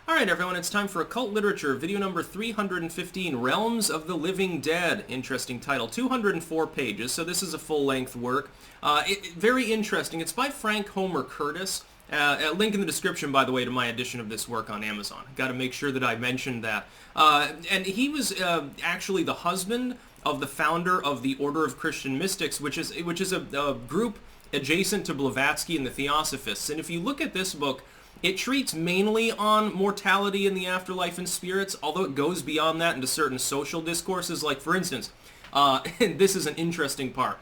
Alright everyone, it's time for Occult Literature, video number 315, Realms of the Living Dead. Interesting title, 204 pages, so this is a full-length work. Very interesting. It's by Frank Homer Curtis. A link in the description, by the way, to my edition of this work on Amazon. Got to make sure that I mentioned that. And he was actually the husband of the founder of the Order of Christian Mystics, which is a group adjacent to Blavatsky and the Theosophists. And if you look at this book, it treats mainly on mortality and the afterlife and spirits, although it goes beyond that into certain social discourses. Like, for instance, and this is an interesting part.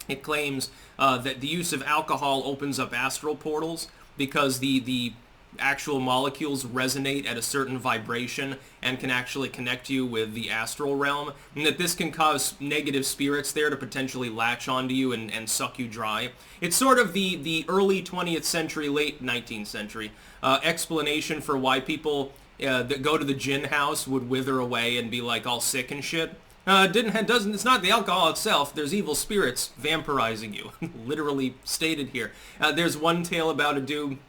It claims that the use of alcohol opens up astral portals because the actual molecules resonate at a certain vibration and can actually connect you with the astral realm, and that this can cause negative spirits there to potentially latch onto you and suck you dry. It's sort of the early 20th century, late 19th century explanation for why people that go to the gin house would wither away and be like all sick and shit. It's not the alcohol itself. There's evil spirits vampirizing you. Literally stated here. There's one tale about a dude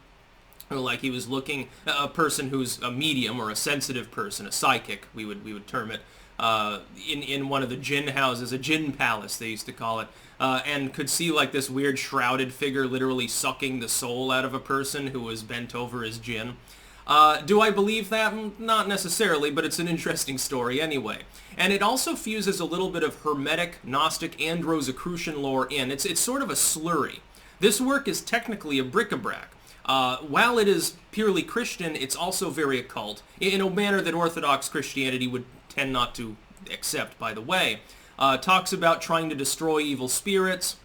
who, like, he was looking, a person who's a medium or a sensitive person, a psychic, we would term it, in one of the gin houses, a gin palace they used to call it, and could see like this weird shrouded figure literally sucking the soul out of a person who was bent over his gin. Do I believe that? Not necessarily, but it's an interesting story anyway. And it also fuses a little bit of Hermetic, Gnostic, and Rosicrucian lore in. It's sort of a slurry. This work is technically a bric-a-brac. While it is purely Christian, it's also very occult, in a manner that Orthodox Christianity would tend not to accept, by the way. Talks about trying to destroy evil spirits,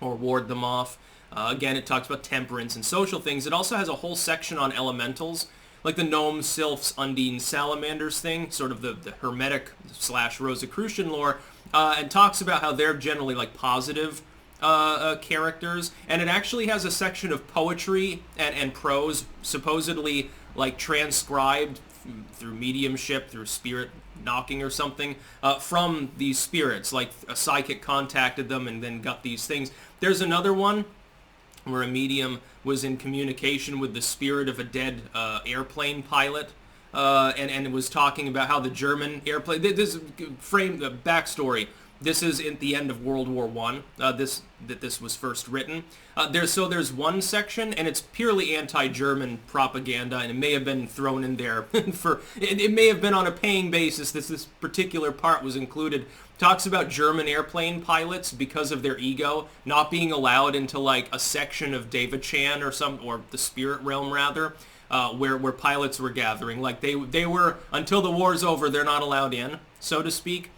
or ward them off. Again, it talks about temperance and social things. It also has a whole section on elementals, like the gnomes, sylphs, undines, salamanders thing, sort of the Hermetic / Rosicrucian lore, and talks about how they're generally like positive characters. And it actually has a section of poetry and prose, supposedly like transcribed through mediumship, through spirit knocking or something, from these spirits. Like a psychic contacted them and then got these things. There's another one where a medium was in communication with the spirit of a dead airplane pilot, and it was talking about how the German airplane... This frame, the backstory, this is at the end of World War I, this was first written. There's one section, and it's purely anti-German propaganda, and it may have been thrown in there for... It may have been on a paying basis that this particular part was included. Talks about German airplane pilots, because of their ego, not being allowed into like a section of David Chan or the spirit realm rather, where pilots were gathering. Like they were, until the war's over, they're not allowed in, so to speak.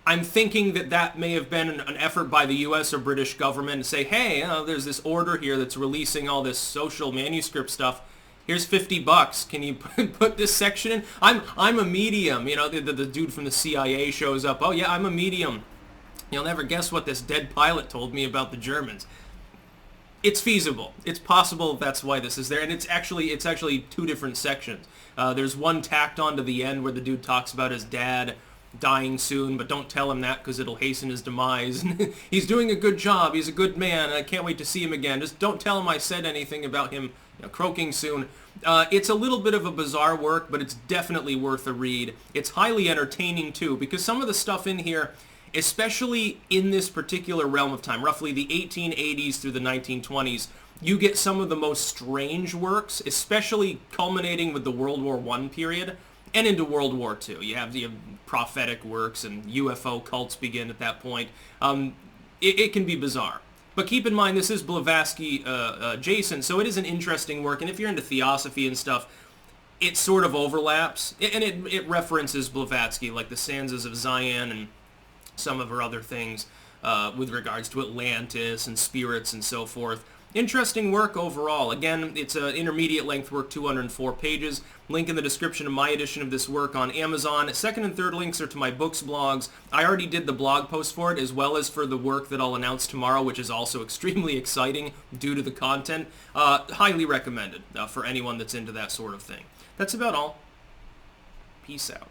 I'm thinking that may have been an effort by the U.S. or British government to say, hey, there's this order here that's releasing all this social manuscript stuff. Here's $50. Can you put this section in? I'm a medium. You know, the dude from the CIA shows up. Oh yeah, I'm a medium. You'll never guess what this dead pilot told me about the Germans. It's feasible. It's possible that's why this is there, and it's actually two different sections. There's one tacked on to the end where the dude talks about his dad dying soon, but don't tell him that because it'll hasten his demise. He's doing a good job. He's a good man. I can't wait to see him again. Just don't tell him I said anything about him croaking soon. It's a little bit of a bizarre work, but it's definitely worth a read. It's highly entertaining too, because some of the stuff in here, especially in this particular realm of time, roughly the 1880s through the 1920s, you get some of the most strange works, especially culminating with the World War I period and into World War II. You have the prophetic works, and UFO cults begin at that point. It can be bizarre. But keep in mind, this is Blavatsky adjacent, so it is an interesting work, and if you're into theosophy and stuff, it sort of overlaps, and it references Blavatsky, like the stanzas of Zion and some of her other things with regards to Atlantis and spirits and so forth. Interesting work overall. Again, it's an intermediate length work, 204 pages. Link in the description of my edition of this work on Amazon. Second and third links are to my books blogs. I already did the blog post for it, as well as for the work that I'll announce tomorrow, which is also extremely exciting due to the content. Highly recommended for anyone that's into that sort of thing. That's about all. Peace out.